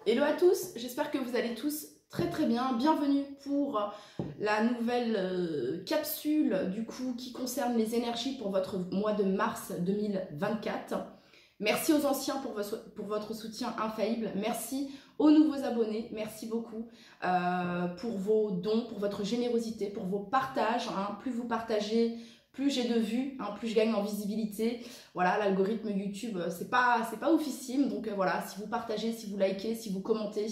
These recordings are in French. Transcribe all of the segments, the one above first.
Hello à tous, j'espère que vous allez tous très très bien. Bienvenue pour la nouvelle capsule du coup qui concerne les énergies pour votre mois de mars 2024. Merci aux anciens pour votre soutien infaillible. Merci aux nouveaux abonnés. Merci beaucoup pour vos dons, pour votre générosité, pour vos partages. Hein. Plus vous partagez, plus j'ai de vues, hein, plus je gagne en visibilité. Voilà, l'algorithme YouTube, c'est pas oufissime. Donc voilà, si vous partagez, si vous likez, si vous commentez,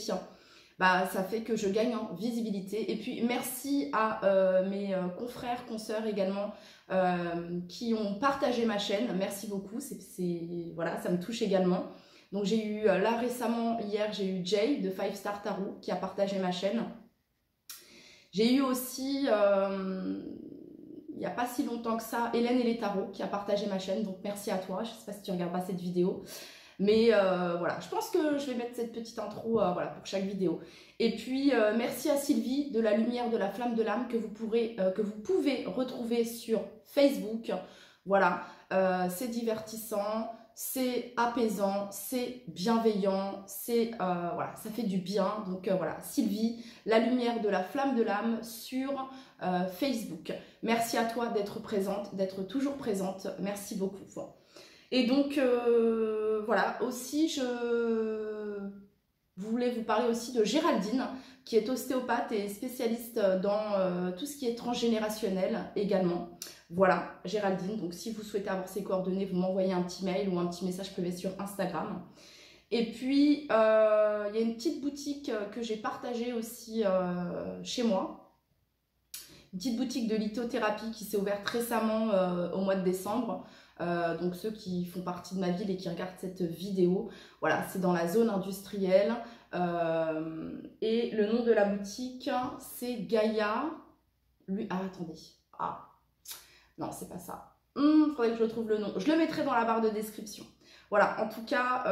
bah, ça fait que je gagne en visibilité. Et puis merci à mes confrères, consoeurs également qui ont partagé ma chaîne. Merci beaucoup, voilà, ça me touche également. Donc j'ai eu là récemment, hier, j'ai eu Jay de 5 Star Tarot qui a partagé ma chaîne. J'ai eu aussi, il n'y a pas si longtemps que ça, Hélène et les tarots qui a partagé ma chaîne. Donc merci à toi, je ne sais pas si tu regardes pas cette vidéo. Mais voilà, je pense que je vais mettre cette petite intro voilà, pour chaque vidéo. Et puis, merci à Sylvie de la lumière de la flamme de l'âme que vous pouvez retrouver sur Facebook. Voilà, c'est divertissant, c'est apaisant, c'est bienveillant, voilà, ça fait du bien. Donc voilà, Sylvie, la lumière de la flamme de l'âme sur Facebook. Merci à toi d'être présente, d'être toujours présente. Merci beaucoup. Et donc, voilà, aussi, je voulais vous parler aussi de Géraldine, qui est ostéopathe et spécialiste dans tout ce qui est transgénérationnel également. Voilà, Géraldine, donc si vous souhaitez avoir ses coordonnées, vous m'envoyez un petit mail ou un petit message privé sur Instagram. Et puis, il y a une petite boutique que j'ai partagée aussi chez moi. Une petite boutique de lithothérapie qui s'est ouverte récemment au mois de décembre. Donc ceux qui font partie de ma ville et qui regardent cette vidéo, voilà, c'est dans la zone industrielle. Et le nom de la boutique, c'est Gaïa. Ah, attendez. Ah, non, c'est pas ça. Faudrait que je retrouve le nom. Je le mettrai dans la barre de description. Voilà, en tout cas,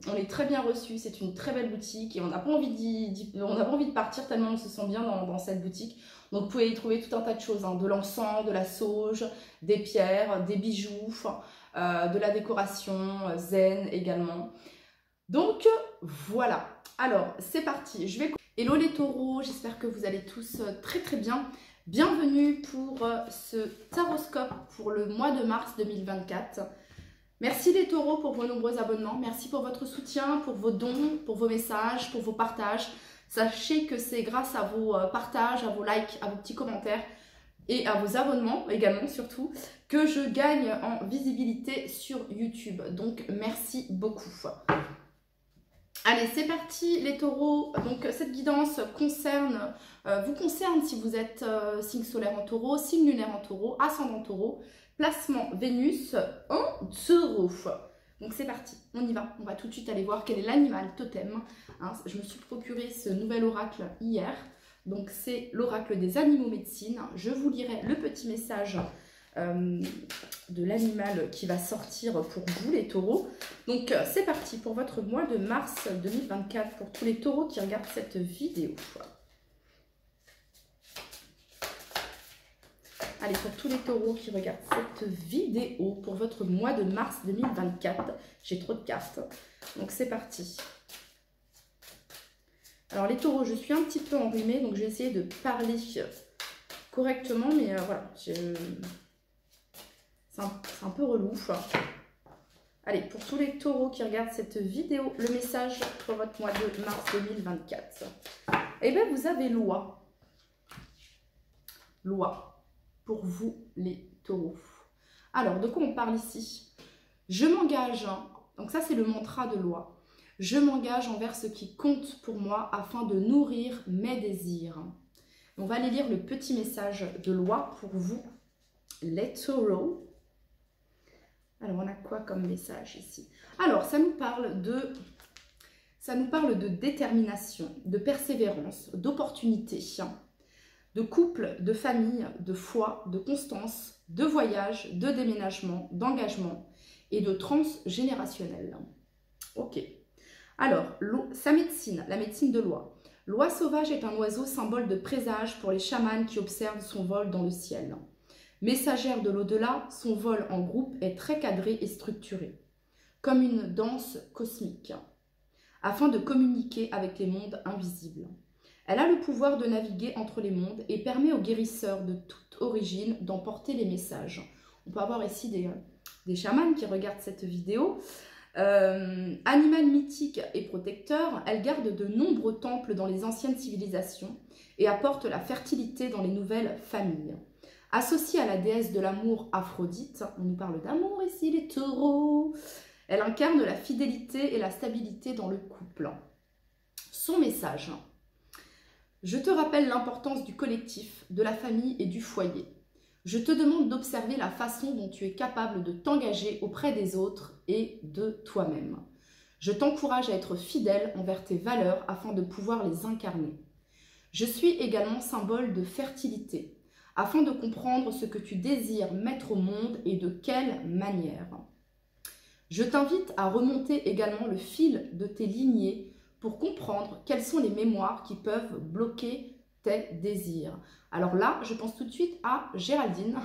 on est très bien reçus. C'est une très belle boutique et on n'a pas envie de partir tellement on se sent bien dans cette boutique. Donc, vous pouvez y trouver tout un tas de choses, hein, de l'encens, de la sauge, des pierres, des bijoux, de la décoration zen également. Donc, voilà. Alors, c'est parti. Hello les taureaux, j'espère que vous allez tous très très bien. Bienvenue pour ce taroscope pour le mois de mars 2024. Merci les taureaux pour vos nombreux abonnements. Merci pour votre soutien, pour vos dons, pour vos messages, pour vos partages. Sachez que c'est grâce à vos partages, à vos likes, à vos petits commentaires et à vos abonnements également surtout que je gagne en visibilité sur YouTube. Donc merci beaucoup. Allez, c'est parti les taureaux. Donc cette guidance vous concerne si vous êtes signe solaire en taureau, signe lunaire en taureau, ascendant taureau, placement Vénus en taureau. Donc c'est parti, on y va. On va tout de suite aller voir quel est l'animal totem. Hein, je me suis procuré ce nouvel oracle hier. Donc c'est l'oracle des animaux médecine. Je vous lirai le petit message de l'animal qui va sortir pour vous les taureaux. Donc c'est parti pour votre mois de mars 2024 pour tous les taureaux qui regardent cette vidéo. Allez, pour tous les taureaux qui regardent cette vidéo pour votre mois de mars 2024, j'ai trop de cartes, donc c'est parti. Alors les taureaux, je suis un petit peu enrhumée, donc je vais essayer de parler correctement, mais voilà, c'est un peu relou. Allez, pour tous les taureaux qui regardent cette vidéo, le message pour votre mois de mars 2024. Eh bien, vous avez loi. Loi. Pour vous les taureaux. Alors, de quoi on parle ici? Je m'engage, donc ça c'est le mantra de loi. Je m'engage envers ce qui compte pour moi afin de nourrir mes désirs. On va aller lire le petit message de loi pour vous les taureaux. Alors, on a quoi comme message ici? Alors, ça nous parle de détermination, de persévérance, d'opportunité, de couple, de famille, de foi, de constance, de voyage, de déménagement, d'engagement et de transgénérationnel. Ok. Alors, sa médecine, la médecine de l'oie. L'oie sauvage est un oiseau symbole de présage pour les chamans qui observent son vol dans le ciel. Messagère de l'au-delà, son vol en groupe est très cadré et structuré, comme une danse cosmique. afin de communiquer avec les mondes invisibles. Elle a le pouvoir de naviguer entre les mondes et permet aux guérisseurs de toute origine d'emporter les messages. On peut avoir ici des chamans qui regardent cette vidéo. Animal mythique et protecteur, elle garde de nombreux temples dans les anciennes civilisations et apporte la fertilité dans les nouvelles familles. Associée à la déesse de l'amour Aphrodite, on nous parle d'amour ici les taureaux, elle incarne la fidélité et la stabilité dans le couple. Son message: je te rappelle l'importance du collectif, de la famille et du foyer. Je te demande d'observer la façon dont tu es capable de t'engager auprès des autres et de toi-même. Je t'encourage à être fidèle envers tes valeurs afin de pouvoir les incarner. Je suis également symbole de fertilité, afin de comprendre ce que tu désires mettre au monde et de quelle manière. Je t'invite à remonter également le fil de tes lignées pour comprendre quelles sont les mémoires qui peuvent bloquer tes désirs. Alors là, je pense tout de suite à Géraldine.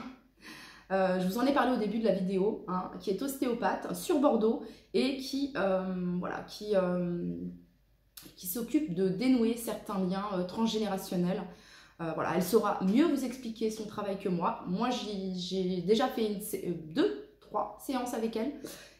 Je vous en ai parlé au début de la vidéo, hein, qui est ostéopathe sur Bordeaux et qui s'occupe de dénouer certains liens transgénérationnels. Voilà, elle saura mieux vous expliquer son travail que moi. Moi, j'ai déjà fait 2-3 séances avec elle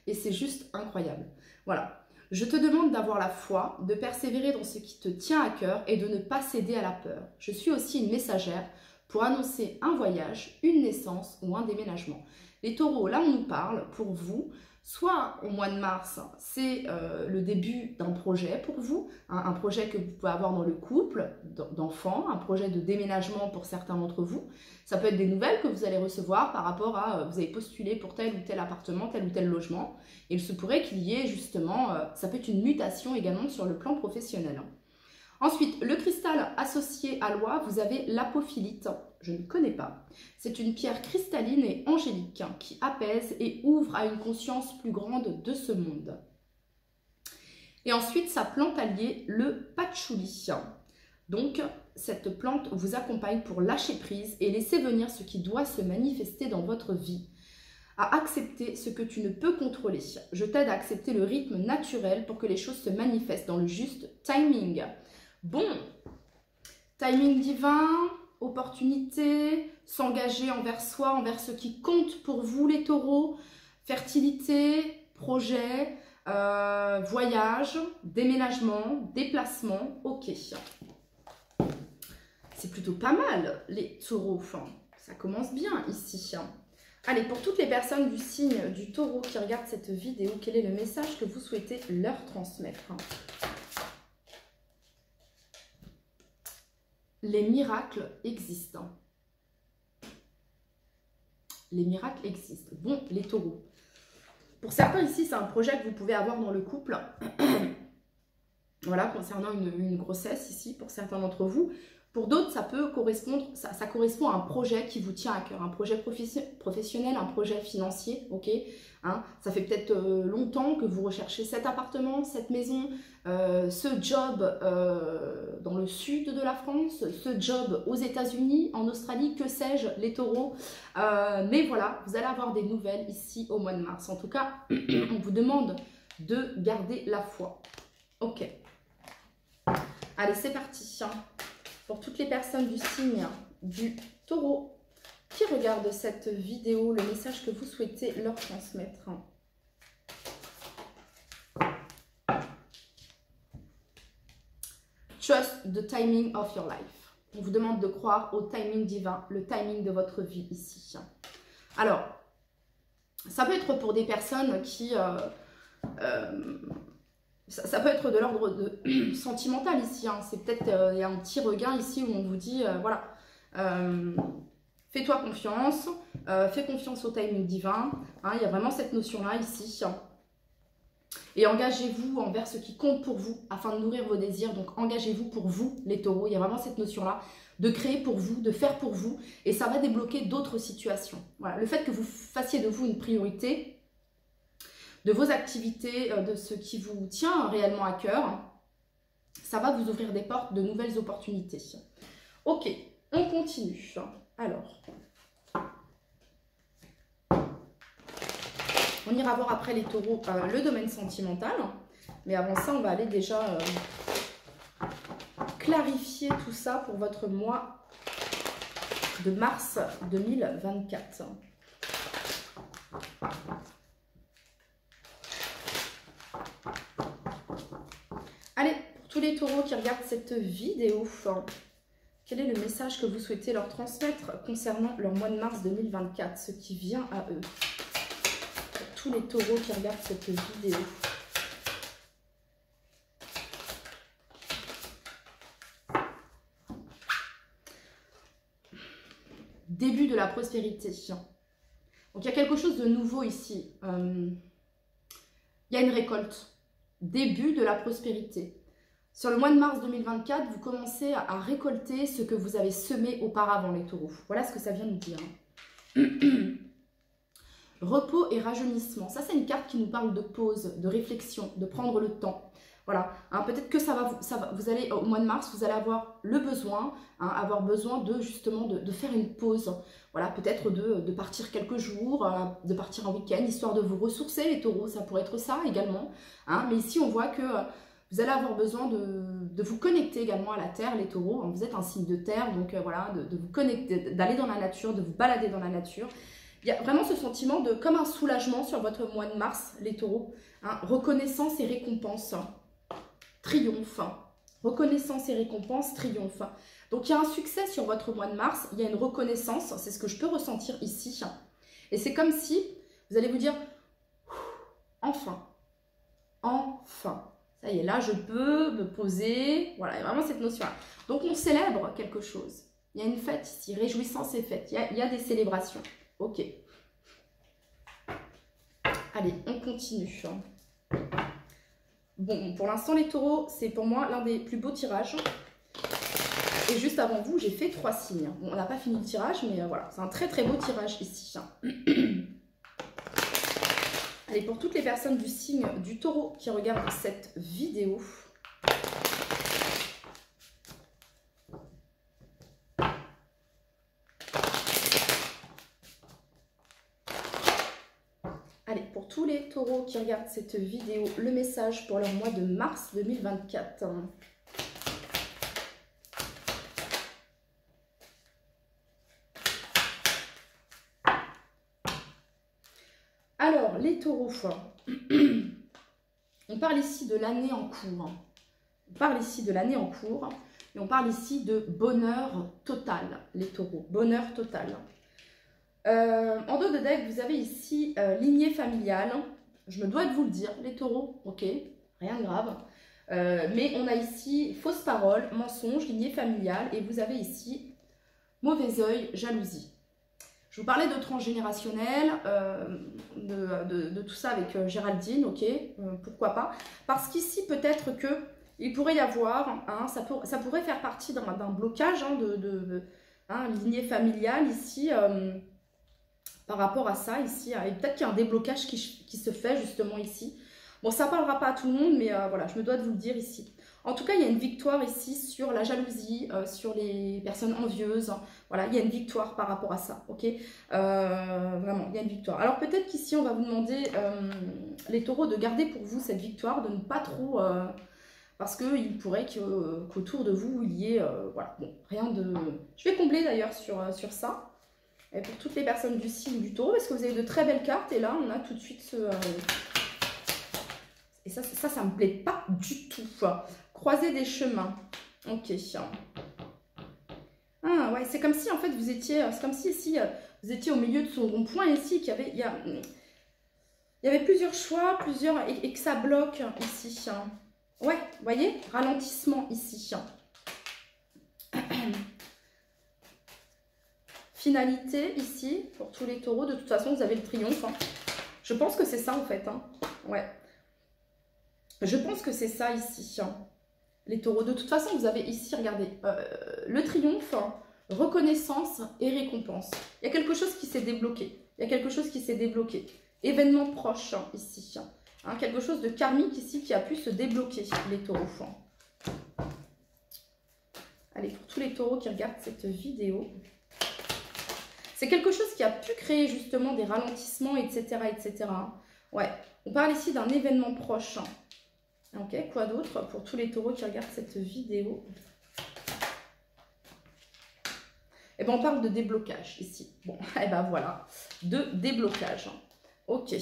et c'est juste incroyable. Voilà. Je te demande d'avoir la foi, de persévérer dans ce qui te tient à cœur et de ne pas céder à la peur. Je suis aussi une messagère pour annoncer un voyage, une naissance ou un déménagement. Les taureaux, là on nous parle pour vous, soit au mois de mars, c'est le début d'un projet pour vous, hein, un projet que vous pouvez avoir dans le couple, d'enfants, un projet de déménagement pour certains d'entre vous. Ça peut être des nouvelles que vous allez recevoir par rapport à, vous avez postulé pour tel ou tel appartement, tel ou tel logement. Et il se pourrait qu'il y ait justement, ça peut être une mutation également sur le plan professionnel. Ensuite, le cristal associé à l'oie, vous avez l'apophilite. Je ne connais pas. C'est une pierre cristalline et angélique qui apaise et ouvre à une conscience plus grande de ce monde. Et ensuite, sa plante alliée, le patchouli. Donc, cette plante vous accompagne pour lâcher prise et laisser venir ce qui doit se manifester dans votre vie. À accepter ce que tu ne peux contrôler. Je t'aide à accepter le rythme naturel pour que les choses se manifestent dans le juste timing. Bon, timing divin, opportunité, s'engager envers soi, envers ce qui compte pour vous les taureaux, fertilité, projet, voyage, déménagement, déplacement, ok. C'est plutôt pas mal les taureaux, enfin, ça commence bien ici. Allez, pour toutes les personnes du signe du taureau qui regardent cette vidéo, quel est le message que vous souhaitez leur transmettre? Les miracles existent. Les miracles existent. Bon, les taureaux. Pour certains ici, c'est un projet que vous pouvez avoir dans le couple. Voilà, concernant une grossesse ici, pour certains d'entre vous. Pour d'autres, ça peut correspondre, ça correspond à un projet qui vous tient à cœur, un projet professionnel, un projet financier, ok, hein, ça fait peut-être longtemps que vous recherchez cet appartement, cette maison, ce job dans le sud de la France, ce job aux États-Unis, en Australie, que sais-je, les taureaux. Mais voilà, vous allez avoir des nouvelles ici au mois de mars. En tout cas, on vous demande de garder la foi. Ok. Allez, c'est parti. Pour toutes les personnes du signe du taureau qui regardent cette vidéo, le message que vous souhaitez leur transmettre. Trust the timing of your life. On vous demande de croire au timing divin, le timing de votre vie ici. Alors, ça peut être pour des personnes qui... ça peut être de l'ordre de sentimental ici, hein. C'est peut-être, il y a un petit regain ici où on vous dit, voilà, fais-toi confiance, fais confiance au timing divin, hein, il y a vraiment cette notion-là ici. Et engagez-vous envers ce qui compte pour vous, afin de nourrir vos désirs, donc engagez-vous pour vous, les taureaux, il y a vraiment cette notion-là, de créer pour vous, de faire pour vous, et ça va débloquer d'autres situations. Voilà, le fait que vous fassiez de vous une priorité, de vos activités, de ce qui vous tient réellement à cœur, ça va vous ouvrir des portes de nouvelles opportunités. Ok, on continue. Alors, on ira voir après les taureaux le domaine sentimental. Mais avant ça, on va aller déjà clarifier tout ça pour votre mois de mars 2024. Allez, pour tous les taureaux qui regardent cette vidéo, quel est le message que vous souhaitez leur transmettre concernant leur mois de mars 2024, ce qui vient à eux? Pour tous les taureaux qui regardent cette vidéo. Début de la prospérité. Donc, il y a quelque chose de nouveau ici. Il y a une récolte. Début de la prospérité. Sur le mois de mars 2024, vous commencez à récolter ce que vous avez semé auparavant, les taureaux. Voilà ce que ça vient nous dire. Repos et rajeunissement. Ça, c'est une carte qui nous parle de pause, de réflexion, de prendre le temps. Voilà, hein, peut-être que vous allez, au mois de mars, vous allez avoir le besoin, hein, avoir besoin de justement de faire une pause. Voilà, peut-être de partir quelques jours, de partir en week-end, histoire de vous ressourcer, les taureaux, ça pourrait être ça également. Hein, mais ici, on voit que vous allez avoir besoin de vous connecter également à la terre, les taureaux. Hein, vous êtes un signe de terre, donc voilà, de vous connecter, d'aller dans la nature, de vous balader dans la nature. Il y a vraiment ce sentiment de comme un soulagement sur votre mois de mars, les taureaux. Hein, reconnaissance et récompense. Triomphe, reconnaissance et récompense, triomphe. Donc il y a un succès sur votre mois de mars, il y a une reconnaissance, c'est ce que je peux ressentir ici. Et c'est comme si vous allez vous dire, enfin, enfin, ça y est, là je peux me poser, voilà, il y a vraiment cette notion-là. Donc on célèbre quelque chose, il y a une fête ici, réjouissance et fête, il y a des célébrations, ok. Allez, on continue. Bon, pour l'instant, les taureaux, c'est pour moi l'un des plus beaux tirages. Et juste avant vous, j'ai fait 3 signes. Bon, on n'a pas fini le tirage, mais voilà, c'est un très très beau tirage ici. Allez, pour toutes les personnes du signe du taureau qui regardent cette vidéo. Allez, pour tous les taureaux qui regardent cette vidéo, le message pour leur mois de mars 2024. Alors, les taureaux, on parle ici de l'année en cours. On parle ici de l'année en cours et on parle ici de bonheur total, les taureaux, bonheur total. En dos de deck, vous avez ici lignée familiale. Je me dois de vous le dire, les taureaux, ok, rien de grave. Mais on a ici fausse parole, mensonge, lignée familiale. Et vous avez ici mauvais œil, jalousie. Je vous parlais de transgénérationnel, de tout ça avec Géraldine, ok, pourquoi pas. Parce qu'ici, peut-être que il pourrait y avoir, hein, ça pourrait faire partie d'un blocage hein, lignée familiale ici. Par rapport à ça ici, et peut-être qu'il y a un déblocage qui se fait justement ici. Bon, ça ne parlera pas à tout le monde, mais voilà, je me dois de vous le dire ici. En tout cas, il y a une victoire ici sur la jalousie, sur les personnes envieuses. Voilà, il y a une victoire par rapport à ça, ok, vraiment, il y a une victoire. Alors peut-être qu'ici, on va vous demander, les taureaux, de garder pour vous cette victoire, de ne pas trop... parce qu'il pourrait qu'autour de vous, il y ait... voilà, bon, rien de... Je vais combler d'ailleurs sur ça. Et pour toutes les personnes du signe du taureau, parce que vous avez de très belles cartes. Et là, on a tout de suite ce... Et ça me plaît pas du tout. Croiser des chemins. Ok. Ah ouais, c'est comme si en fait vous étiez... C'est comme si ici, vous étiez au milieu de son rond-point ici, qu'il y avait... Il y avait plusieurs choix, et que ça bloque ici. Ouais, vous voyez, ralentissement ici. Finalité ici, pour tous les taureaux, de toute façon vous avez le triomphe. Hein. Je pense que c'est ça en fait. Hein. Ouais. Je pense que c'est ça ici. Hein. Les taureaux, de toute façon vous avez ici, regardez, le triomphe, hein, reconnaissance et récompense. Il y a quelque chose qui s'est débloqué. Il y a quelque chose qui s'est débloqué. Événement proche hein, ici. Hein, quelque chose de karmique ici qui a pu se débloquer, les taureaux. Hein. Allez, pour tous les taureaux qui regardent cette vidéo... C'est quelque chose qui a pu créer justement des ralentissements, etc. etc. Ouais, on parle ici d'un événement proche. Ok, quoi d'autre pour tous les taureaux qui regardent cette vidéo? Eh bien, on parle de déblocage ici. Bon, et ben voilà, de déblocage. Ok.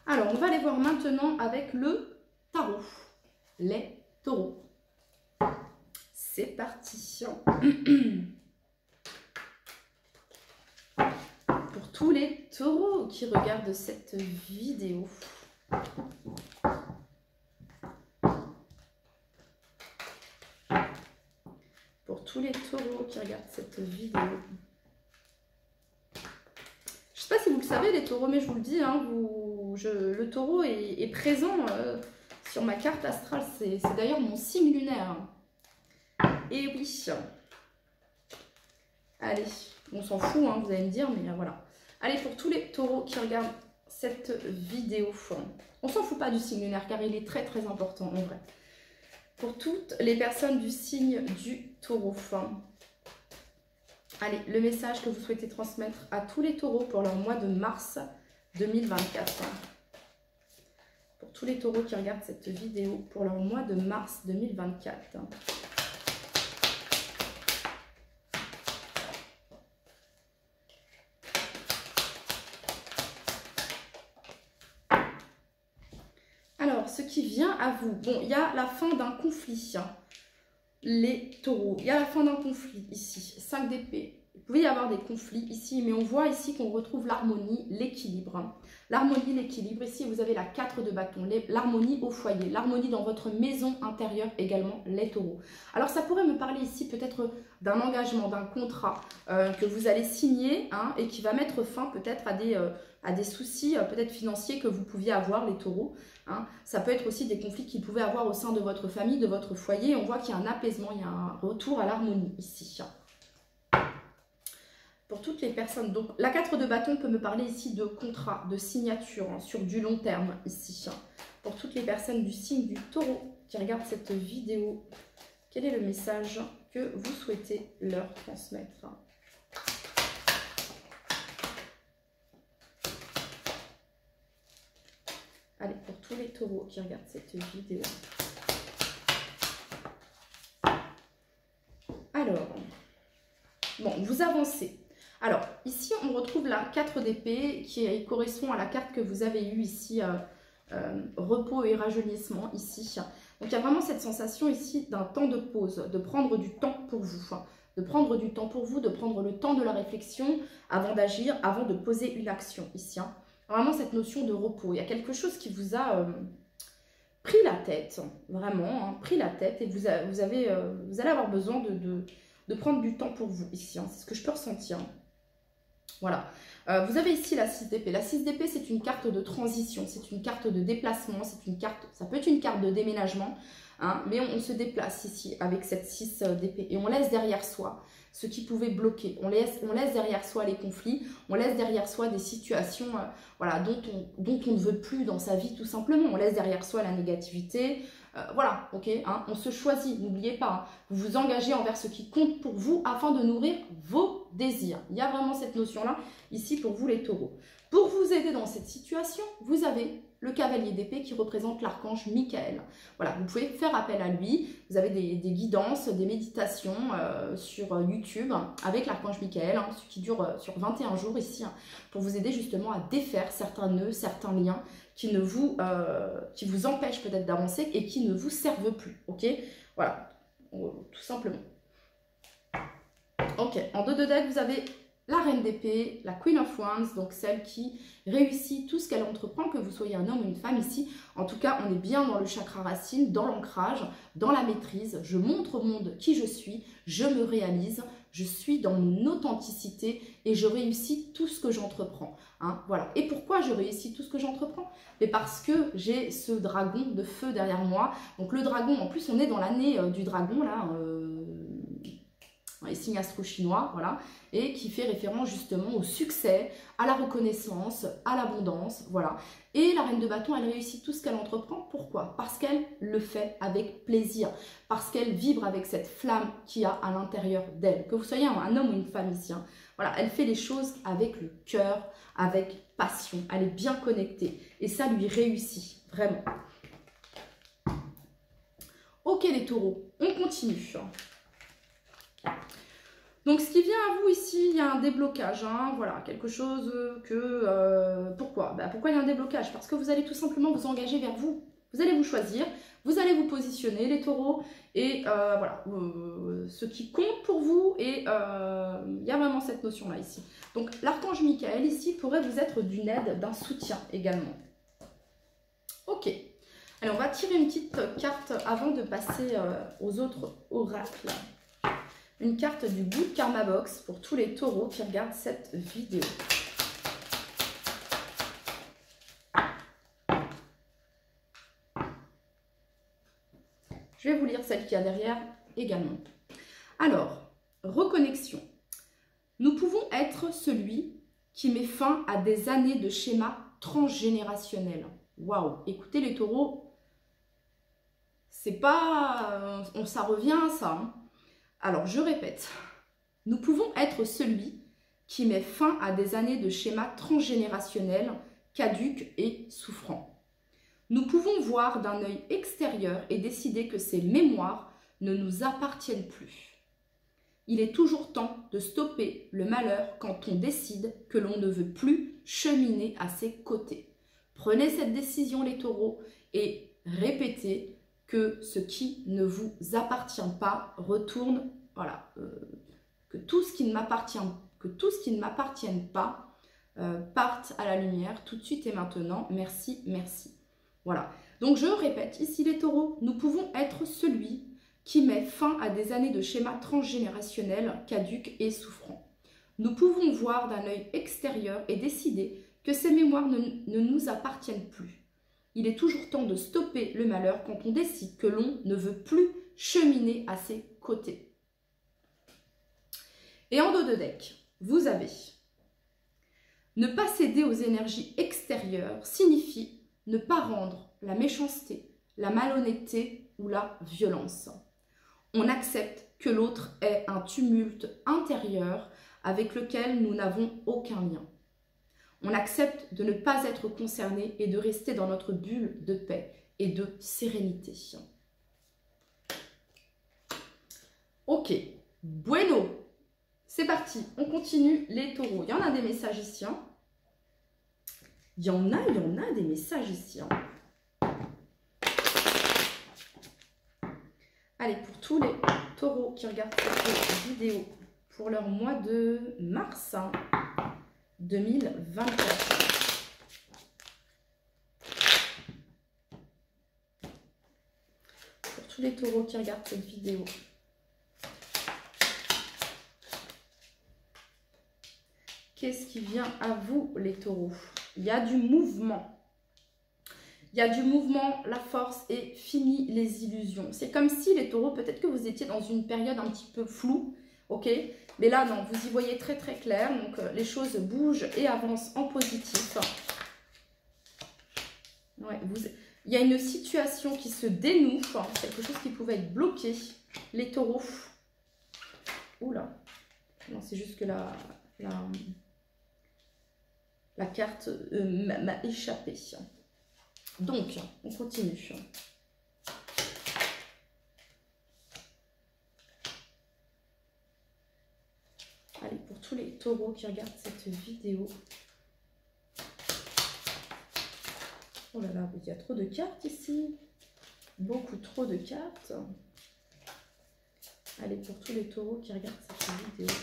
Alors, on va aller voir maintenant avec le tarot. Les taureaux. C'est parti. Pour tous les taureaux qui regardent cette vidéo. Pour tous les taureaux qui regardent cette vidéo. Je ne sais pas si vous le savez les taureaux, mais je vous le dis, hein, le taureau est présent sur ma carte astrale. C'est d'ailleurs mon signe lunaire. Et oui. Allez, on s'en fout, hein, vous allez me dire, mais voilà. Allez, pour tous les taureaux qui regardent cette vidéo, on s'en fout pas du signe lunaire car il est très très important en vrai. Pour toutes les personnes du signe du taureau. Allez, le message que vous souhaitez transmettre à tous les taureaux pour leur mois de mars 2024. Pour tous les taureaux qui regardent cette vidéo pour leur mois de mars 2024. Alors, ce qui vient à vous, bon, il y a la fin d'un conflit, hein, les taureaux. Il y a la fin d'un conflit ici, 5 d'épée. Il pouvait y avoir des conflits ici, mais on voit ici qu'on retrouve l'harmonie, l'équilibre. L'harmonie, l'équilibre. Ici, vous avez la 4 de bâton, l'harmonie au foyer, l'harmonie dans votre maison intérieure également, les taureaux. Alors, ça pourrait me parler ici peut-être d'un engagement, d'un contrat que vous allez signer hein, et qui va mettre fin peut-être à des soucis peut-être financiers que vous pouviez avoir, les taureaux. Hein. Ça peut être aussi des conflits qu'ils pouvaient avoir au sein de votre famille, de votre foyer. On voit qu'il y a un apaisement, il y a un retour à l'harmonie ici. Pour toutes les personnes, donc la 4 de bâton peut me parler ici de contrat, de signature hein, sur du long terme ici. Pour toutes les personnes du signe du taureau qui regardent cette vidéo, quel est le message que vous souhaitez leur transmettre? Allez, pour tous les taureaux qui regardent cette vidéo. Alors, bon, vous avancez. Alors, ici, on retrouve la 4 d'épée qui correspond à la carte que vous avez eue ici, repos et rajeunissement ici. Donc, il y a vraiment cette sensation ici d'un temps de pause, de prendre du temps pour vous. De prendre du temps pour vous, de prendre le temps de la réflexion avant d'agir, avant de poser une action ici. Hein. Vraiment cette notion de repos. Il y a quelque chose qui vous a pris la tête, vraiment, hein, pris la tête et vous allez avoir besoin de prendre du temps pour vous ici. Hein. C'est ce que je peux ressentir. Voilà. Vous avez ici la 6 d'épée. La 6 d'épée, c'est une carte de transition, c'est une carte de déplacement, c'est une carte, ça peut être une carte de déménagement, hein, mais on se déplace ici avec cette 6 d'épée et on laisse derrière soi ce qui pouvait bloquer. On laisse derrière soi les conflits, on laisse derrière soi des situations voilà, dont on ne veut plus dans sa vie tout simplement. On laisse derrière soi la négativité. Voilà, ok, hein, on se choisit, n'oubliez pas, hein, vous vous engagez envers ce qui compte pour vous afin de nourrir vos désirs. Il y a vraiment cette notion-là ici pour vous les taureaux. Pour vous aider dans cette situation, vous avez le cavalier d'épée qui représente l'archange Michael. Voilà, vous pouvez faire appel à lui. Vous avez des guidances, des méditations sur YouTube avec l'archange Michael, hein, qui dure sur 21 jours ici, hein, pour vous aider justement à défaire certains nœuds, certains liens qui vous empêchent peut-être d'avancer et qui ne vous servent plus. Ok, voilà, tout simplement. Ok, en dos de deck, vous avez la reine d'épée, la Queen of Wands, donc celle qui réussit tout ce qu'elle entreprend, que vous soyez un homme ou une femme ici. En tout cas, on est bien dans le chakra racine, dans l'ancrage, dans la maîtrise. Je montre au monde qui je suis, je me réalise, je suis dans mon authenticité et je réussis tout ce que j'entreprends. Hein, voilà. Et pourquoi je réussis tout ce que j'entreprends? Mais parce que j'ai ce dragon de feu derrière moi. Donc le dragon, en plus on est dans l'année du dragon, là, les signes astro-chinois, voilà, et qui fait référence justement au succès, à la reconnaissance, à l'abondance, voilà. Et la reine de bâton, elle réussit tout ce qu'elle entreprend. Pourquoi? Parce qu'elle le fait avec plaisir, parce qu'elle vibre avec cette flamme qu'il y a à l'intérieur d'elle. Que vous soyez un homme ou une femme ici, hein, Voilà, elle fait les choses avec le cœur, avec passion. Elle est bien connectée et ça lui réussit, vraiment. Ok les taureaux, on continue. Donc, ce qui vient à vous ici, il y a un déblocage, hein, voilà, quelque chose que... pourquoi? Pourquoi il y a un déblocage? Parce que vous allez tout simplement vous engager vers vous. Vous allez vous choisir, vous allez vous positionner, les taureaux, et voilà, ce qui compte pour vous, et il y a vraiment cette notion-là ici. Donc, l'archange Michael ici pourrait vous être d'une aide, d'un soutien également. Ok. Allez, on va tirer une petite carte avant de passer aux autres oracles. Une carte du Good Karma Box pour tous les taureaux qui regardent cette vidéo. Je vais vous lire celle qu'il y a derrière également. Alors, reconnexion. Nous pouvons être celui qui met fin à des années de schémas transgénérationnels. Waouh! Écoutez les taureaux, c'est pas... ça revient à ça, hein. Alors, je répète, nous pouvons être celui qui met fin à des années de schémas transgénérationnels, caducs et souffrants. Nous pouvons voir d'un œil extérieur et décider que ces mémoires ne nous appartiennent plus. Il est toujours temps de stopper le malheur quand on décide que l'on ne veut plus cheminer à ses côtés. Prenez cette décision les taureaux et répétez que ce qui ne vous appartient pas retourne, voilà, que tout ce qui ne m'appartienne pas parte à la lumière tout de suite et maintenant. Merci, merci. Voilà. Donc je répète ici les taureaux, nous pouvons être celui qui met fin à des années de schémas transgénérationnels, caducs et souffrants. Nous pouvons voir d'un œil extérieur et décider que ces mémoires ne nous appartiennent plus. Il est toujours temps de stopper le malheur quand on décide que l'on ne veut plus cheminer à ses côtés. Et en dos de deck, vous avez ne pas céder aux énergies extérieures signifie ne pas rendre la méchanceté, la malhonnêteté ou la violence. On accepte que l'autre ait un tumulte intérieur avec lequel nous n'avons aucun lien. On accepte de ne pas être concerné et de rester dans notre bulle de paix et de sérénité. Ok, bueno, c'est parti, on continue les taureaux. Il y en a des messages ici. Hein. Il y en a des messages ici. Hein. Allez, pour tous les taureaux qui regardent cette vidéo pour leur mois de mars 2024. Pour tous les taureaux qui regardent cette vidéo. Qu'est-ce qui vient à vous, les taureaux? Il y a du mouvement. Il y a du mouvement, la force et fini les illusions. C'est comme si, les taureaux, peut-être que vous étiez dans une période un petit peu floue, ok? Mais là, non, vous y voyez très très clair. Donc, les choses bougent et avancent en positif. Ouais, il y a une situation qui se dénoue, quelque chose qui pouvait être bloqué. Les taureaux. Oula. Non, c'est juste que la carte m'a échappé. Donc, on continue. Allez, pour tous les taureaux qui regardent cette vidéo. Oh là là, il y a trop de cartes ici. Beaucoup trop de cartes. Allez, pour tous les taureaux qui regardent cette vidéo.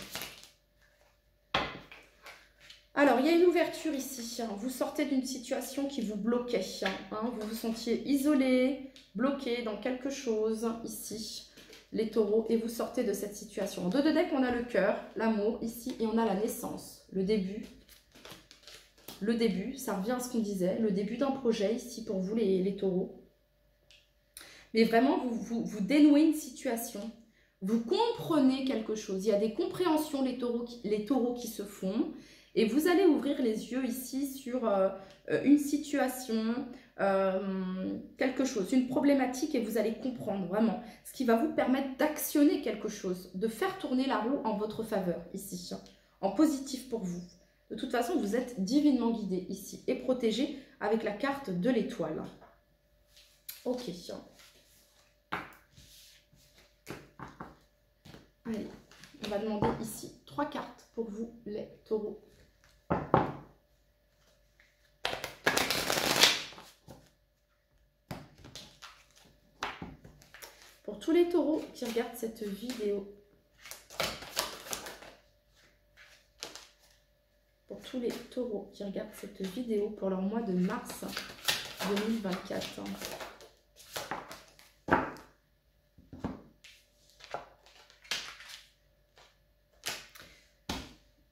Alors, il y a une ouverture ici. Vous sortez d'une situation qui vous bloquait. Vous vous sentiez isolé, bloqué dans quelque chose ici, les taureaux, et vous sortez de cette situation. En dos de deck, on a le cœur, l'amour ici, et on a la naissance, le début. Le début, ça revient à ce qu'on disait, le début d'un projet ici pour vous, les taureaux. Mais vraiment, vous dénouez une situation. Vous comprenez quelque chose. Il y a des compréhensions, les taureaux qui se font. Et vous allez ouvrir les yeux ici sur une situation, quelque chose, une problématique, et vous allez comprendre vraiment ce qui va vous permettre d'actionner quelque chose, de faire tourner la roue en votre faveur ici. en positif pour vous. De toute façon, vous êtes divinement guidé ici et protégé avec la carte de l'étoile. Ok. Allez, on va demander ici 3 cartes pour vous, les taureaux. Pour tous les taureaux qui regardent cette vidéo. Pour tous les taureaux qui regardent cette vidéo pour leur mois de mars 2024.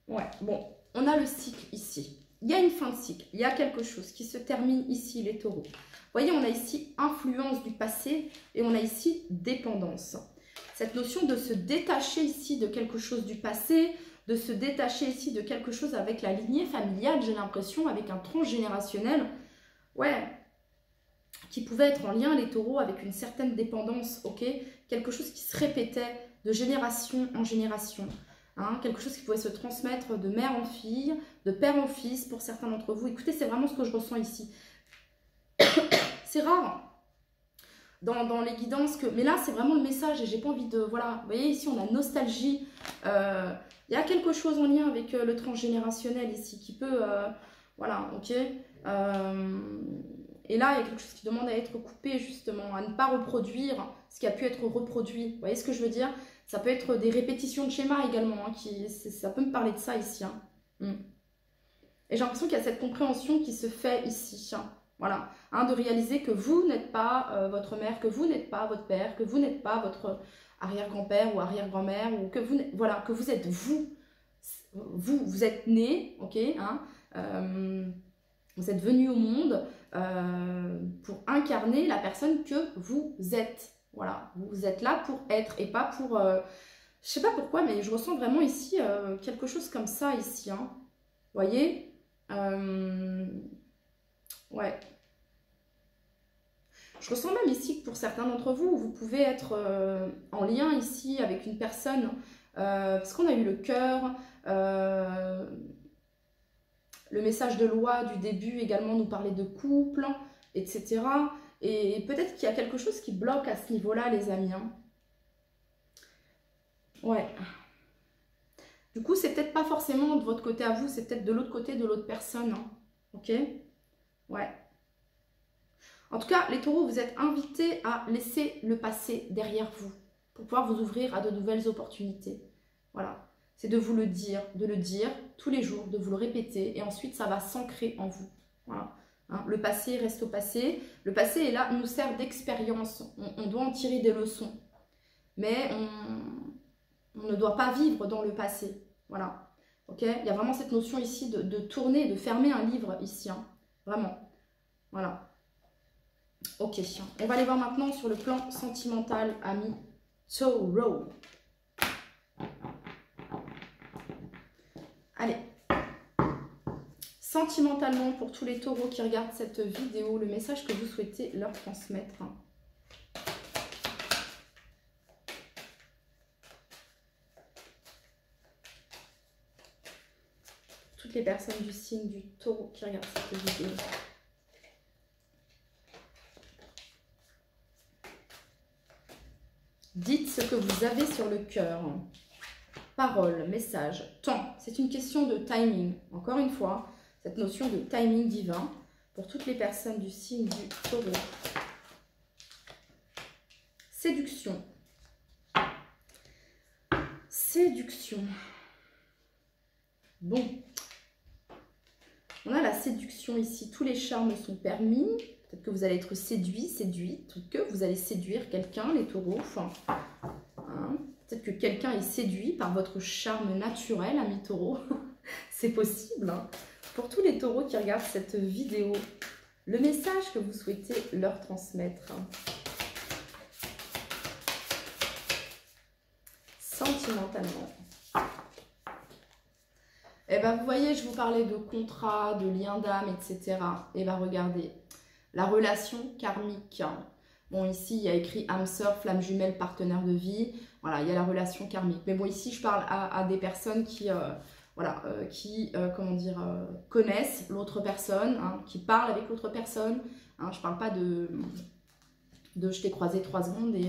Ouais, bon, on a le cycle ici. Il y a une fin de cycle, il y a quelque chose qui se termine ici, les taureaux. Vous voyez, on a ici influence du passé et on a ici dépendance. Cette notion de se détacher ici de quelque chose du passé, de se détacher ici de quelque chose avec la lignée familiale, j'ai l'impression, avec un transgénérationnel, ouais, qui pouvait être en lien, les taureaux, avec une certaine dépendance, ok, quelque chose qui se répétait de génération en génération. Hein, quelque chose qui pouvait se transmettre de mère en fille, de père en fils pour certains d'entre vous. Écoutez, c'est vraiment ce que je ressens ici. C'est rare dans les guidances, mais là, c'est vraiment le message et j'ai pas envie de... Voilà, vous voyez, ici, on a nostalgie. Il y a quelque chose en lien avec le transgénérationnel ici qui peut... voilà, ok. Et là, il y a quelque chose qui demande à être coupé, justement, à ne pas reproduire ce qui a pu être reproduit. Vous voyez ce que je veux dire ? Ça peut être des répétitions de schémas également, hein, ça peut me parler de ça ici. Hein. Et j'ai l'impression qu'il y a cette compréhension qui se fait ici. Hein. Voilà, hein, de réaliser que vous n'êtes pas votre mère, que vous n'êtes pas votre père, que vous n'êtes pas votre arrière-grand-père ou arrière-grand-mère, ou que vous, voilà, que vous êtes vous. Vous êtes né, ok, hein, vous êtes venu au monde pour incarner la personne que vous êtes. Voilà, vous êtes là pour être et pas pour... je sais pas pourquoi, mais je ressens vraiment ici quelque chose comme ça ici. Hein. Vous voyez ouais. Je ressens même ici que pour certains d'entre vous, vous pouvez être en lien ici avec une personne, parce qu'on a eu le cœur, le message de loi du début également nous parlait de couple, etc. Et peut-être qu'il y a quelque chose qui bloque à ce niveau-là, les amis. Hein. Ouais. Du coup, c'est peut-être pas forcément de votre côté à vous, c'est peut-être de l'autre côté de l'autre personne. Hein. Ok ? Ouais. En tout cas, les taureaux, vous êtes invités à laisser le passé derrière vous pour pouvoir vous ouvrir à de nouvelles opportunités. Voilà. C'est de vous le dire tous les jours, de vous le répéter et ensuite ça va s'ancrer en vous. Voilà. Hein, le passé reste au passé. Le passé est là, nous sert d'expérience. On doit en tirer des leçons. Mais on ne doit pas vivre dans le passé. Voilà. Ok ? Il y a vraiment cette notion ici de tourner, de fermer un livre ici. Hein. Vraiment. Voilà. Ok. On va aller voir maintenant sur le plan sentimental, amis Taureau. Allez. Sentimentalement, pour tous les taureaux qui regardent cette vidéo, le message que vous souhaitez leur transmettre. Toutes les personnes du signe du taureau qui regardent cette vidéo. Dites ce que vous avez sur le cœur. Parole, message, temps. C'est une question de timing. Encore une fois, cette notion de timing divin pour toutes les personnes du signe du taureau. Séduction. Séduction. Bon. On a la séduction ici. Tous les charmes sont permis. Peut-être que vous allez être séduit, séduite, ou que vous allez séduire quelqu'un, les taureaux. Enfin, hein. Peut-être que quelqu'un est séduit par votre charme naturel, amis taureaux. C'est possible. Hein. Pour tous les taureaux qui regardent cette vidéo, le message que vous souhaitez leur transmettre. Sentimentalement. Eh bien, vous voyez, je vous parlais de contrat, de lien d'âme, etc. Et bien, regardez, la relation karmique. Bon, ici, il y a écrit âme sœur, flamme jumelle, partenaire de vie. Voilà, il y a la relation karmique. Mais bon, ici, je parle à des personnes qui... voilà, qui, comment dire, connaissent l'autre personne, hein, qui parlent avec l'autre personne. Hein, je parle pas de je t'ai croisé 3 secondes et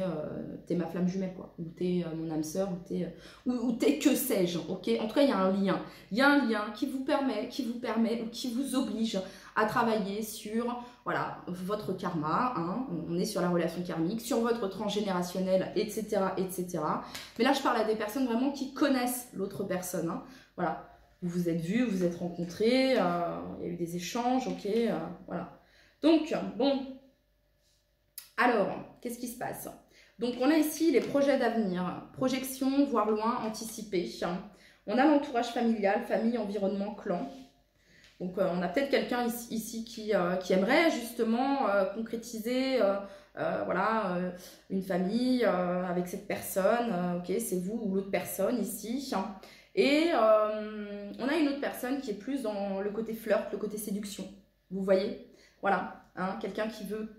t'es ma flamme jumelle, quoi. Ou t'es mon âme sœur, ou t'es que sais-je, ok. En tout cas, il y a un lien. Il y a un lien qui vous permet ou qui vous oblige à travailler sur, voilà, votre karma, hein. On est sur la relation karmique, sur votre transgénérationnel, etc., etc. Mais là, je parle à des personnes vraiment qui connaissent l'autre personne, hein. Voilà. Vous vous êtes vus, vous vous êtes rencontrés, il y a eu des échanges, ok, voilà. Donc, bon... Alors, qu'est-ce qui se passe? Donc, on a ici les projets d'avenir, projection, voir loin, anticiper. On a l'entourage familial, famille, environnement, clan. Donc, on a peut-être quelqu'un ici qui aimerait justement concrétiser voilà, une famille avec cette personne. Ok, c'est vous ou l'autre personne ici. Et on a une autre personne qui est plus dans le côté flirt, le côté séduction. Vous voyez? Voilà, hein, quelqu'un qui veut,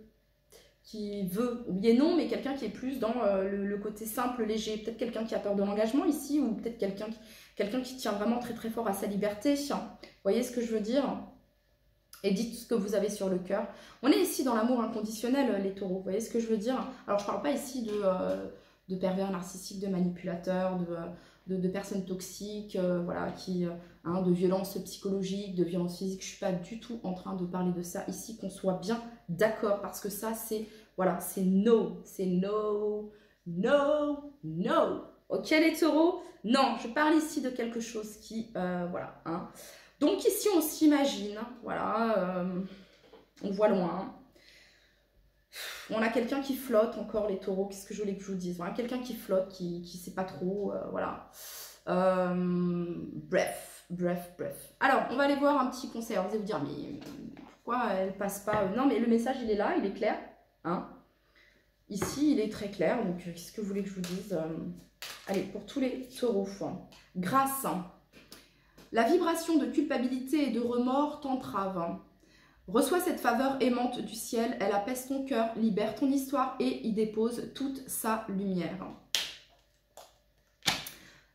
oui et non, mais quelqu'un qui est plus dans le côté simple, léger. Peut-être quelqu'un qui a peur de l'engagement ici, ou peut-être quelqu'un qui tient vraiment très très fort à sa liberté. Vous voyez ce que je veux dire? Et dites ce que vous avez sur le cœur. On est ici dans l'amour inconditionnel, les taureaux. Vous voyez ce que je veux dire? Alors, je ne parle pas ici de pervers narcissiques, de manipulateurs, de personnes toxiques, voilà, hein, de violence psychologique, de violence physique. Je ne suis pas du tout en train de parler de ça ici, qu'on soit bien d'accord, parce que ça, c'est, voilà, c'est no, no. Ok, les taureaux? Non, je parle ici de quelque chose qui, voilà, hein. Donc ici, on s'imagine, voilà, on voit loin. On a quelqu'un qui flotte, encore les taureaux, qu'est-ce que je voulais que je vous dise? Voilà, quelqu'un qui flotte, qui ne sait pas trop, voilà. Bref. Alors, on va aller voir un petit conseil. Alors, vous allez vous dire, mais pourquoi elle passe pas? Non, mais le message, il est là, il est clair. Hein, ici, il est très clair. Donc, qu'est-ce que vous voulez que je vous dise? Allez, pour tous les taureaux. Grâce. La vibration de culpabilité et de remords t'entrave. Reçois cette faveur aimante du ciel, elle apaise ton cœur, libère ton histoire et y dépose toute sa lumière.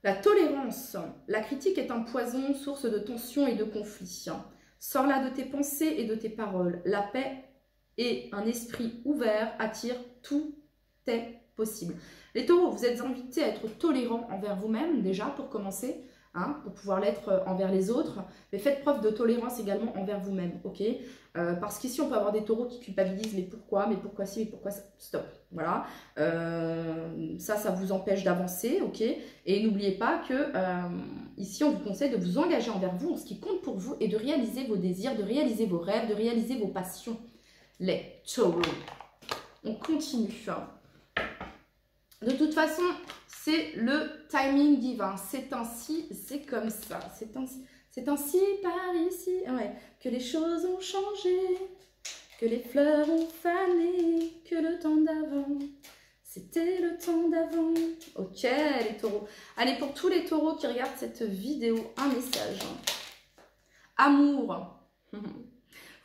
La tolérance. La critique est un poison, source de tension et de conflit. Sors-la de tes pensées et de tes paroles. La paix et un esprit ouvert attirent, tout est possible. Les taureaux, vous êtes invités à être tolérants envers vous-même, déjà, pour commencer. Hein, pour pouvoir l'être envers les autres, mais faites preuve de tolérance également envers vous-même, ok? Parce qu'ici, on peut avoir des taureaux qui culpabilisent, mais pourquoi si, mais pourquoi ça? Stop, voilà. Ça vous empêche d'avancer, ok? Et n'oubliez pas que ici, on vous conseille de vous engager envers vous, en ce qui compte pour vous, et de réaliser vos désirs, de réaliser vos rêves, de réaliser vos passions. Les taureaux. On continue. De toute façon, c'est le timing divin. C'est ainsi, c'est comme ça. C'est ainsi par ici. Ouais. Que les choses ont changé, que les fleurs ont fané, que le temps d'avant, c'était le temps d'avant. Ok, les taureaux. Allez, pour tous les taureaux qui regardent cette vidéo, un message. Amour.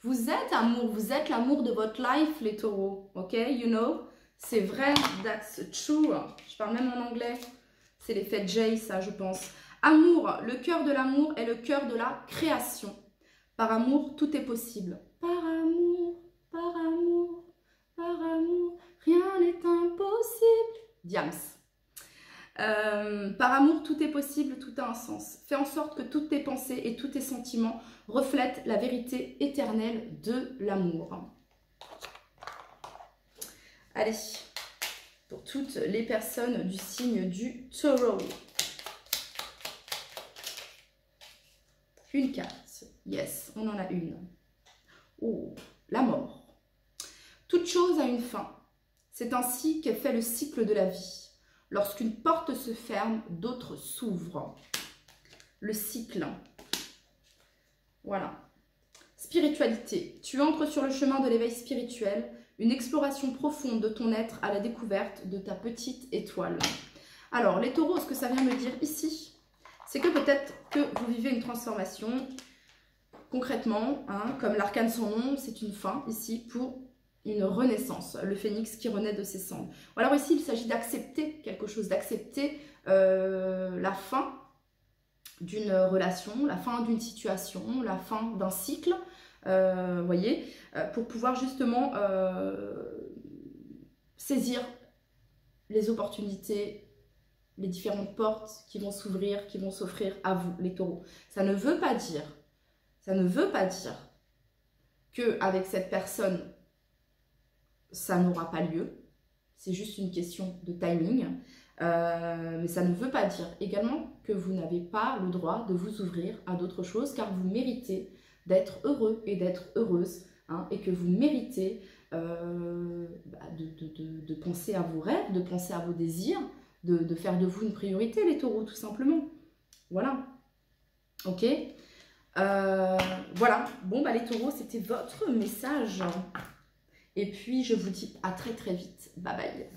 Vous êtes amour, vous êtes l'amour de votre life, les taureaux. Ok, you know? C'est vrai, that's true. Je parle même en anglais. C'est l'effet J, ça, je pense. Amour, le cœur de l'amour est le cœur de la création. Par amour, tout est possible. Par amour, rien n'est impossible. Diams. Par amour, tout est possible, tout a un sens. Fais en sorte que toutes tes pensées et tous tes sentiments reflètent la vérité éternelle de l'amour. Allez, pour toutes les personnes du signe du taureau. Une carte. Yes, on en a une. Oh, la mort. Toute chose a une fin. C'est ainsi qu'est fait le cycle de la vie. Lorsqu'une porte se ferme, d'autres s'ouvrent. Le cycle. Voilà. Spiritualité. Tu entres sur le chemin de l'éveil spirituel. Une exploration profonde de ton être à la découverte de ta petite étoile. Alors, les taureaux, ce que ça vient me dire ici, c'est que peut-être que vous vivez une transformation. Concrètement, hein, comme l'arcane son nom, c'est une fin ici pour une renaissance. Le phénix qui renaît de ses cendres. Alors ici, il s'agit d'accepter quelque chose, d'accepter la fin d'une relation, la fin d'une situation, la fin d'un cycle, voyez, pour pouvoir justement saisir les opportunités, les différentes portes qui vont s'ouvrir, qui vont s'offrir à vous, les taureaux. Ça ne veut pas dire qu'avec cette personne, ça n'aura pas lieu. C'est juste une question de timing. Mais ça ne veut pas dire également que vous n'avez pas le droit de vous ouvrir à d'autres choses, car vous méritez d'être heureux et d'être heureuse, hein, et que vous méritez de penser à vos rêves, de penser à vos désirs, de faire de vous une priorité, les taureaux, tout simplement. Voilà. Ok. Voilà. Bon, bah les taureaux, c'était votre message. Et puis, je vous dis à très très vite. Bye bye.